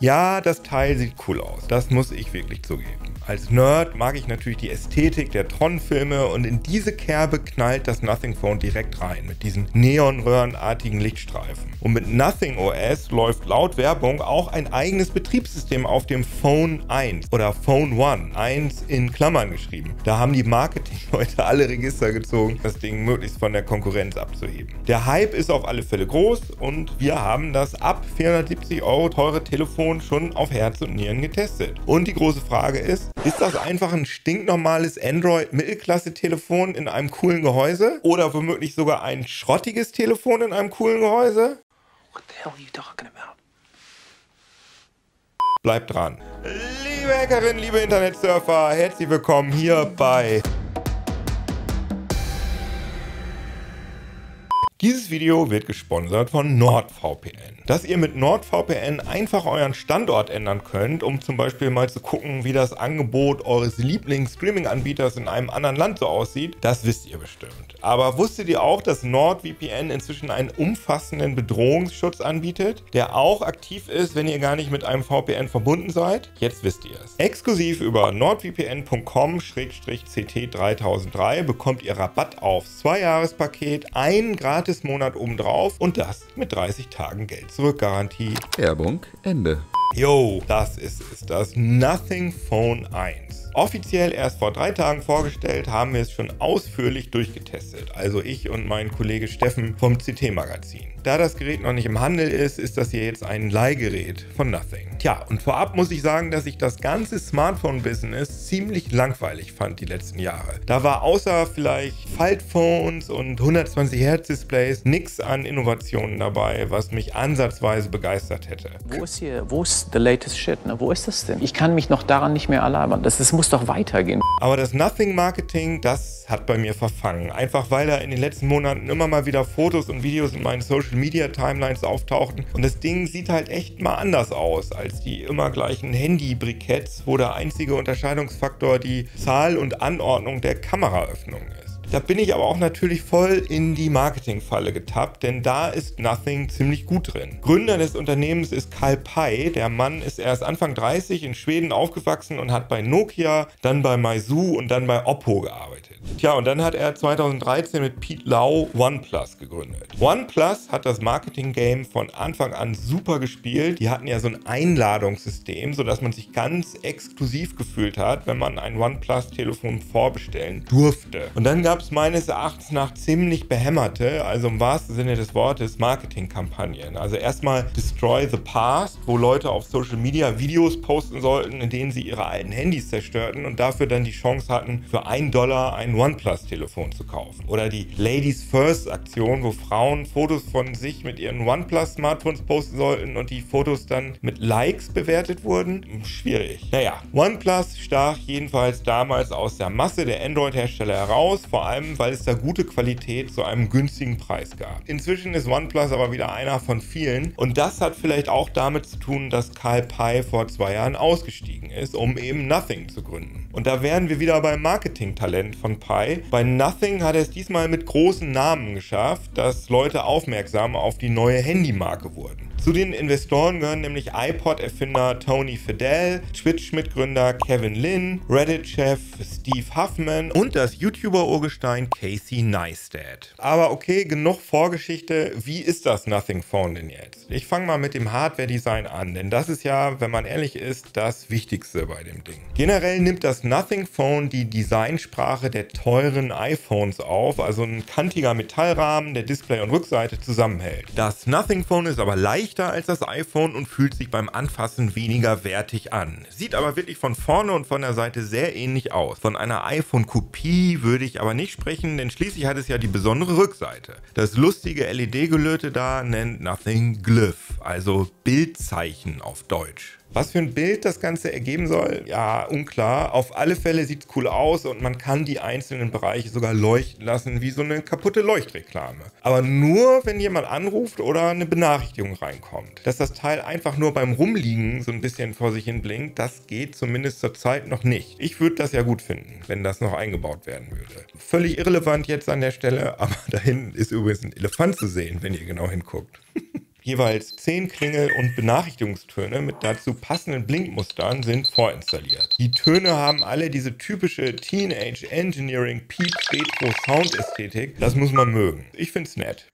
Ja, das Teil sieht cool aus, das muss ich wirklich zugeben. Als Nerd mag ich natürlich die Ästhetik der Tron-Filme und in diese Kerbe knallt das Nothing Phone direkt rein mit diesen neonröhrenartigen Lichtstreifen. Und mit Nothing OS läuft laut Werbung auch ein eigenes Betriebssystem auf dem Phone 1 oder Phone One, 1 in Klammern geschrieben. Da haben die Marketingleute alle Register gezogen, das Ding möglichst von der Konkurrenz abzuheben. Der Hype ist auf alle Fälle groß und wir haben das ab 470 € teure Telefon schon auf Herz und Nieren getestet. Und die große Frage ist das einfach ein stinknormales Android-Mittelklasse-Telefon in einem coolen Gehäuse? Oder womöglich sogar ein schrottiges Telefon in einem coolen Gehäuse? What the hell are you talking about? Bleibt dran. Liebe Hackerinnen, liebe Internetsurfer, herzlich willkommen hier bei... Dieses Video wird gesponsert von NordVPN. Dass ihr mit NordVPN einfach euren Standort ändern könnt, um zum Beispiel mal zu gucken, wie das Angebot eures Lieblings-Streaming-Anbieters in einem anderen Land so aussieht, das wisst ihr bestimmt. Aber wusstet ihr auch, dass NordVPN inzwischen einen umfassenden Bedrohungsschutz anbietet, der auch aktiv ist, wenn ihr gar nicht mit einem VPN verbunden seid? Jetzt wisst ihr es. Exklusiv über nordvpn.com/ct3003 bekommt ihr Rabatt aufs 2-Jahres-Paket, einen Gratis-Monat obendrauf und das mit 30 Tagen Geld-Zurück-Garantie. Werbung Ende. Yo, das ist es, das Nothing Phone 1. Offiziell erst vor 3 Tagen vorgestellt, haben wir es schon ausführlich durchgetestet. Also ich und mein Kollege Steffen vom CT-Magazin. Da das Gerät noch nicht im Handel ist, ist das hier jetzt ein Leihgerät von Nothing. Tja, und vorab muss ich sagen, dass ich das ganze Smartphone-Business ziemlich langweilig fand die letzten Jahre. Da war außer vielleicht Faltphones und 120 Hertz Displays nichts an Innovationen dabei, was mich ansatzweise begeistert hätte. Wo ist the latest shit? Ne? Wo ist das denn? Ich kann mich noch daran nicht mehr erlabern. Das muss doch weitergehen. Aber das Nothing-Marketing, das hat bei mir verfangen. Einfach weil da in den letzten Monaten immer mal wieder Fotos und Videos in meinen Social-Media-Timelines auftauchten. Und das Ding sieht halt echt mal anders aus als die immer gleichen Handy-Briketts, wo der einzige Unterscheidungsfaktor die Zahl und Anordnung der Kameraöffnung ist. Da bin ich aber auch natürlich voll in die Marketingfalle getappt, denn da ist Nothing ziemlich gut drin. Gründer des Unternehmens ist Carl Pei. Der Mann ist erst Anfang 30 in Schweden aufgewachsen und hat bei Nokia, dann bei Meizu und dann bei Oppo gearbeitet. Tja, und dann hat er 2013 mit Pete Lau OnePlus gegründet. OnePlus hat das Marketing-Game von Anfang an super gespielt. Die hatten ja so ein Einladungssystem, sodass man sich ganz exklusiv gefühlt hat, wenn man ein OnePlus-Telefon vorbestellen durfte. Und dann gab es meines Erachtens nach ziemlich behämmerte, also im wahrsten Sinne des Wortes, Marketingkampagnen. Also erstmal Destroy the Past, wo Leute auf Social Media Videos posten sollten, in denen sie ihre alten Handys zerstörten und dafür dann die Chance hatten, für $1 ein OnePlus-Telefon zu kaufen. Oder die Ladies First Aktion, wo Frauen Fotos von sich mit ihren OnePlus-Smartphones posten sollten und die Fotos dann mit Likes bewertet wurden. Schwierig. Naja, OnePlus stach jedenfalls damals aus der Masse der Android-Hersteller heraus, vor allem, weil es da gute Qualität zu einem günstigen Preis gab. Inzwischen ist OnePlus aber wieder einer von vielen und das hat vielleicht auch damit zu tun, dass Carl Pei vor 2 Jahren ausgestiegen ist, um eben Nothing zu gründen. Und da wären wir wieder beim Marketing-Talent von Pei. Bei Nothing hat er es diesmal mit großen Namen geschafft, dass Leute aufmerksam auf die neue Handymarke wurden. Zu den Investoren gehören nämlich iPod-Erfinder Tony Fadell, Twitch-Mitgründer Kevin Lin, Reddit-Chef Steve Huffman und das YouTuber-Urgestein Casey Neistat. Aber okay, genug Vorgeschichte. Wie ist das Nothing Phone denn jetzt? Ich fange mal mit dem Hardware-Design an, denn das ist ja, wenn man ehrlich ist, das Wichtigste bei dem Ding. Generell nimmt das Nothing Phone die Designsprache der teuren iPhones auf, also ein kantiger Metallrahmen, der Display und Rückseite zusammenhält. Das Nothing Phone ist aber leichter als das iPhone und fühlt sich beim Anfassen weniger wertig an. Sieht aber wirklich von vorne und von der Seite sehr ähnlich aus. Von einer iPhone-Kopie würde ich aber nicht sprechen, denn schließlich hat es ja die besondere Rückseite. Das lustige LED-Gelöte da nennt Nothing Glyph, also Bildzeichen auf Deutsch. Was für ein Bild das Ganze ergeben soll, ja, unklar. Auf alle Fälle sieht es cool aus und man kann die einzelnen Bereiche sogar leuchten lassen, wie so eine kaputte Leuchtreklame. Aber nur, wenn jemand anruft oder eine Benachrichtigung reinkommt. Dass das Teil einfach nur beim Rumliegen so ein bisschen vor sich hin blinkt, das geht zumindest zurzeit noch nicht. Ich würde das ja gut finden, wenn das noch eingebaut werden würde. Völlig irrelevant jetzt an der Stelle, aber da hinten ist übrigens ein Elefant zu sehen, wenn ihr genau hinguckt. Jeweils 10 Klingel- und Benachrichtigungstöne mit dazu passenden Blinkmustern sind vorinstalliert. Die Töne haben alle diese typische Teenage Engineering Pieps Retro Sound Ästhetik. Das muss man mögen. Ich find's nett.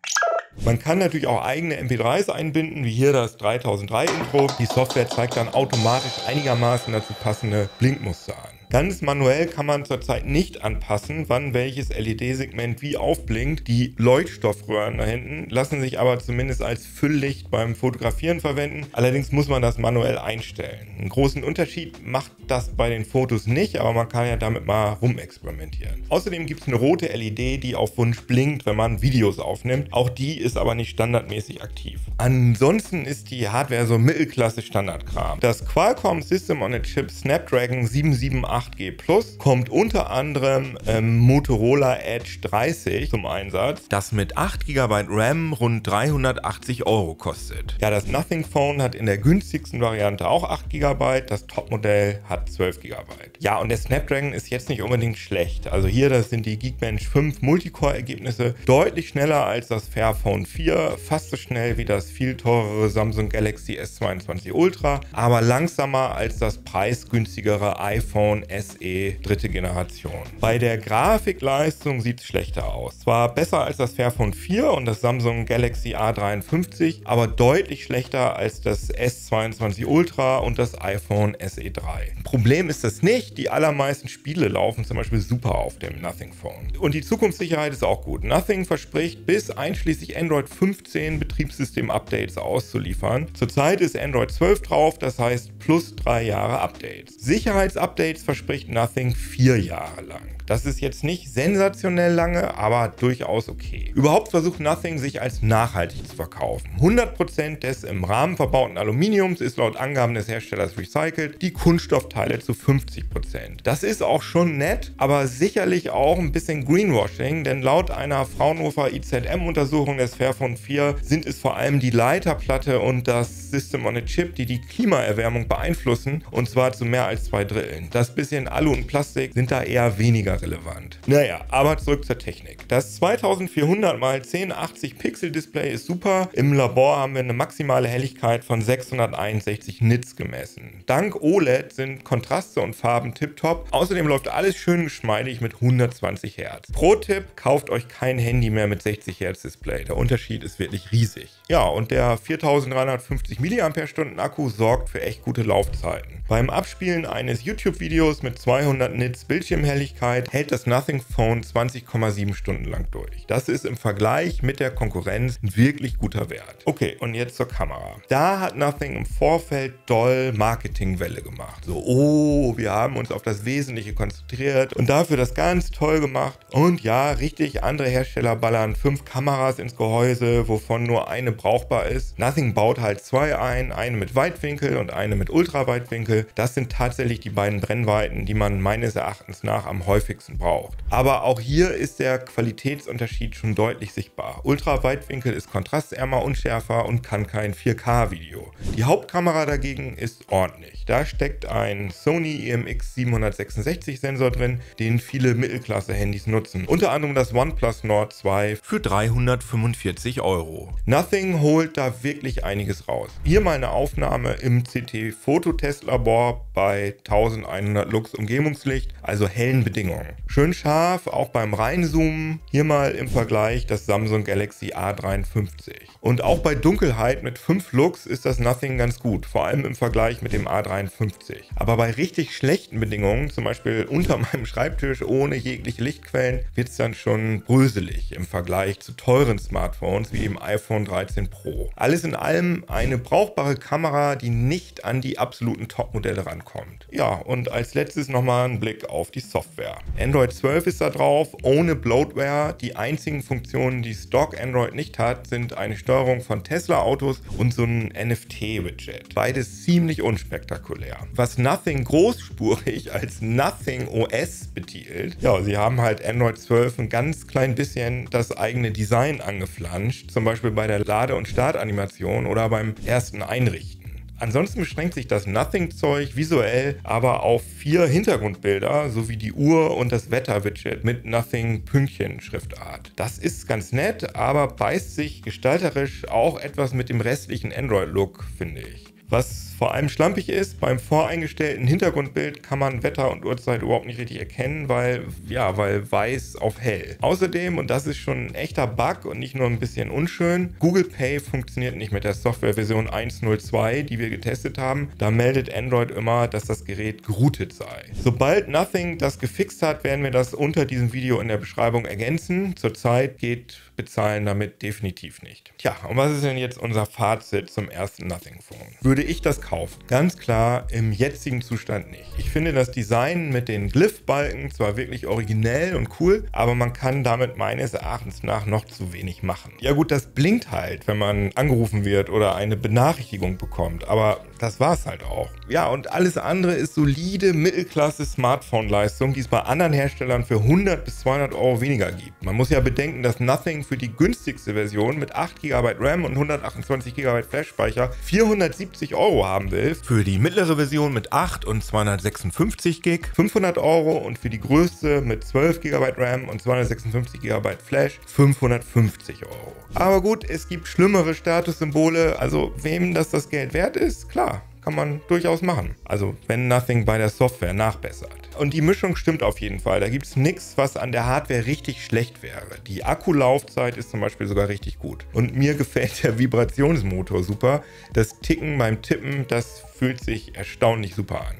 Man kann natürlich auch eigene MP3s einbinden, wie hier das 3003 Intro. Die Software zeigt dann automatisch einigermaßen dazu passende Blinkmuster an. Ganz manuell kann man zurzeit nicht anpassen, wann welches LED-Segment wie aufblinkt. Die Leuchtstoffröhren da hinten lassen sich aber zumindest als Fülllicht beim Fotografieren verwenden. Allerdings muss man das manuell einstellen. Einen großen Unterschied macht das bei den Fotos nicht, aber man kann ja damit mal rumexperimentieren. Außerdem gibt es eine rote LED, die auf Wunsch blinkt, wenn man Videos aufnimmt. Auch die ist aber nicht standardmäßig aktiv. Ansonsten ist die Hardware so Mittelklasse Standardkram. Das Qualcomm System on a Chip Snapdragon 778G Plus kommt unter anderem Motorola Edge 30 zum Einsatz, das mit 8 GB RAM rund 380 € kostet. Ja, das Nothing Phone hat in der günstigsten Variante auch 8 GB, das Topmodell hat 12 GB. Ja, und der Snapdragon ist jetzt nicht unbedingt schlecht. Also hier, das sind die Geekbench 5 Multicore-Ergebnisse, deutlich schneller als das Fairphone 4, fast so schnell wie das viel teurere Samsung Galaxy S22 Ultra, aber langsamer als das preisgünstigere iPhone SE dritte Generation. Bei der Grafikleistung sieht es schlechter aus. Zwar besser als das Fairphone 4 und das Samsung Galaxy A53, aber deutlich schlechter als das S22 Ultra und das iPhone SE 3. Problem ist das nicht, die allermeisten Spiele laufen zum Beispiel super auf dem Nothing Phone. Und die Zukunftssicherheit ist auch gut. Nothing verspricht bis einschließlich Android 15 Betriebssystem-Updates auszuliefern. Zurzeit ist Android 12 drauf, das heißt plus 3 Jahre Updates. Sicherheitsupdates verspricht Nothing 4 Jahre lang. Das ist jetzt nicht sensationell lange, aber durchaus okay. Überhaupt versucht Nothing sich als nachhaltig zu verkaufen. 100% des im Rahmen verbauten Aluminiums ist laut Angaben des Herstellers recycelt, die Kunststoffteile zu 50%. Das ist auch schon nett, aber sicherlich auch ein bisschen Greenwashing, denn laut einer Fraunhofer IZM-Untersuchung des Fairphone 4 sind es vor allem die Leiterplatte und das System on a Chip, die die Klimaerwärmung beeinflussen, und zwar zu mehr als 2/3. Das bisschen Alu und Plastik sind da eher weniger relevant. Naja, aber zurück zur Technik. Das 2400 x 1080 Pixel Display ist super. Im Labor haben wir eine maximale Helligkeit von 661 Nits gemessen. Dank OLED sind Kontraste und Farben tipptopp. Außerdem läuft alles schön geschmeidig mit 120 Hz. Pro-Tipp: kauft euch kein Handy mehr mit 60 Hz Display. Der Unterschied ist wirklich riesig. Ja, und der 4350 mAh Akku sorgt für echt gute Laufzeiten. Beim Abspielen eines YouTube-Videos mit 200 Nits Bildschirmhelligkeit hält das Nothing Phone 20,7 Stunden lang durch. Das ist im Vergleich mit der Konkurrenz ein wirklich guter Wert. Okay, und jetzt zur Kamera. Da hat Nothing im Vorfeld doll Marketingwelle gemacht. So, oh, wir haben uns auf das Wesentliche konzentriert und dafür das ganz toll gemacht. Und ja, richtig, andere Hersteller ballern 5 Kameras ins Gehäuse, wovon nur eine brauchbar ist. Nothing baut halt 2 ein, eine mit Weitwinkel und eine mit Ultraweitwinkel. Das sind tatsächlich die beiden Brennweiten, die man meines Erachtens nach am häufigsten braucht. Aber auch hier ist der Qualitätsunterschied schon deutlich sichtbar. Ultraweitwinkel ist kontrastärmer, unschärfer und kann kein 4K-Video. Die Hauptkamera dagegen ist ordentlich. Da steckt ein Sony IMX766 Sensor drin, den viele Mittelklasse-Handys nutzen. Unter anderem das OnePlus Nord 2 für 345 €. Nothing holt da wirklich einiges raus. Hier mal eine Aufnahme im CT-Fototestlabor bei 1100 Lux Umgebungslicht, also hellen Bedingungen. Schön scharf, auch beim Reinzoomen. Hier mal im Vergleich das Samsung Galaxy A53. Und auch bei Dunkelheit mit 5 Lux ist das Nothing ganz gut, vor allem im Vergleich mit dem A53. Aber bei richtig schlechten Bedingungen, zum Beispiel unter meinem Schreibtisch ohne jegliche Lichtquellen, wird es dann schon bröselig im Vergleich zu teuren Smartphones wie dem iPhone 13 Pro. Alles in allem eine brauchbare Kamera, die nicht an die absoluten Top-Modelle rankommt. Ja, und als letztes nochmal ein Blick auf die Software. Android 12 ist da drauf, ohne Bloatware. Die einzigen Funktionen, die Stock Android nicht hat, sind eine Steuerung von Tesla-Autos und so ein NFT-Widget. Beides ziemlich unspektakulär. Was Nothing großspurig als Nothing OS betitelt, ja, sie haben halt Android 12 ein ganz klein bisschen das eigene Design angeflanscht, zum Beispiel bei der Lade- und Startanimation oder beim ersten Einrichten. Ansonsten beschränkt sich das Nothing-Zeug visuell aber auf 4 Hintergrundbilder sowie die Uhr und das Wetter-Widget mit Nothing-Pünktchen-Schriftart. Das ist ganz nett, aber beißt sich gestalterisch auch etwas mit dem restlichen Android-Look, finde ich. Was vor allem schlampig ist, beim voreingestellten Hintergrundbild kann man Wetter und Uhrzeit überhaupt nicht richtig erkennen, weil weiß auf hell. Außerdem, und das ist schon ein echter Bug und nicht nur ein bisschen unschön, Google Pay funktioniert nicht mit der Softwareversion 1.02, die wir getestet haben. Da meldet Android immer, dass das Gerät geroutet sei. Sobald Nothing das gefixt hat, werden wir das unter diesem Video in der Beschreibung ergänzen. Zurzeit geht Bezahlen damit definitiv nicht. Tja, und was ist denn jetzt unser Fazit zum ersten Nothing Phone? Würde ich das kaufen? Ganz klar, im jetzigen Zustand nicht. Ich finde das Design mit den Glyph-Balken zwar wirklich originell und cool, aber man kann damit meines Erachtens nach noch zu wenig machen. Ja gut, das blinkt halt, wenn man angerufen wird oder eine Benachrichtigung bekommt, aber das war's halt auch. Ja, und alles andere ist solide Mittelklasse-Smartphone-Leistung, die es bei anderen Herstellern für 100 bis 200 Euro weniger gibt. Man muss ja bedenken, dass Nothing für die günstigste Version mit 8 GB RAM und 128 GB Flash-Speicher 470 Euro haben will, für die mittlere Version mit 8 und 256 GB 500 Euro und für die größte mit 12 GB RAM und 256 GB Flash 550 Euro. Aber gut, es gibt schlimmere Statussymbole, also wem das Geld wert ist, klar. Kann man durchaus machen. Also wenn Nothing bei der Software nachbessert. Und die Mischung stimmt auf jeden Fall. Da gibt es nichts, was an der Hardware richtig schlecht wäre. Die Akkulaufzeit ist zum Beispiel sogar richtig gut. Und mir gefällt der Vibrationsmotor super. Das Ticken beim Tippen, das fühlt sich erstaunlich super an.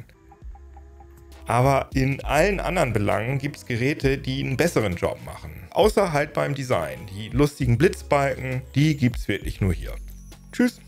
Aber in allen anderen Belangen gibt es Geräte, die einen besseren Job machen. Außer halt beim Design. Die lustigen Blitzbalken, die gibt es wirklich nur hier. Tschüss!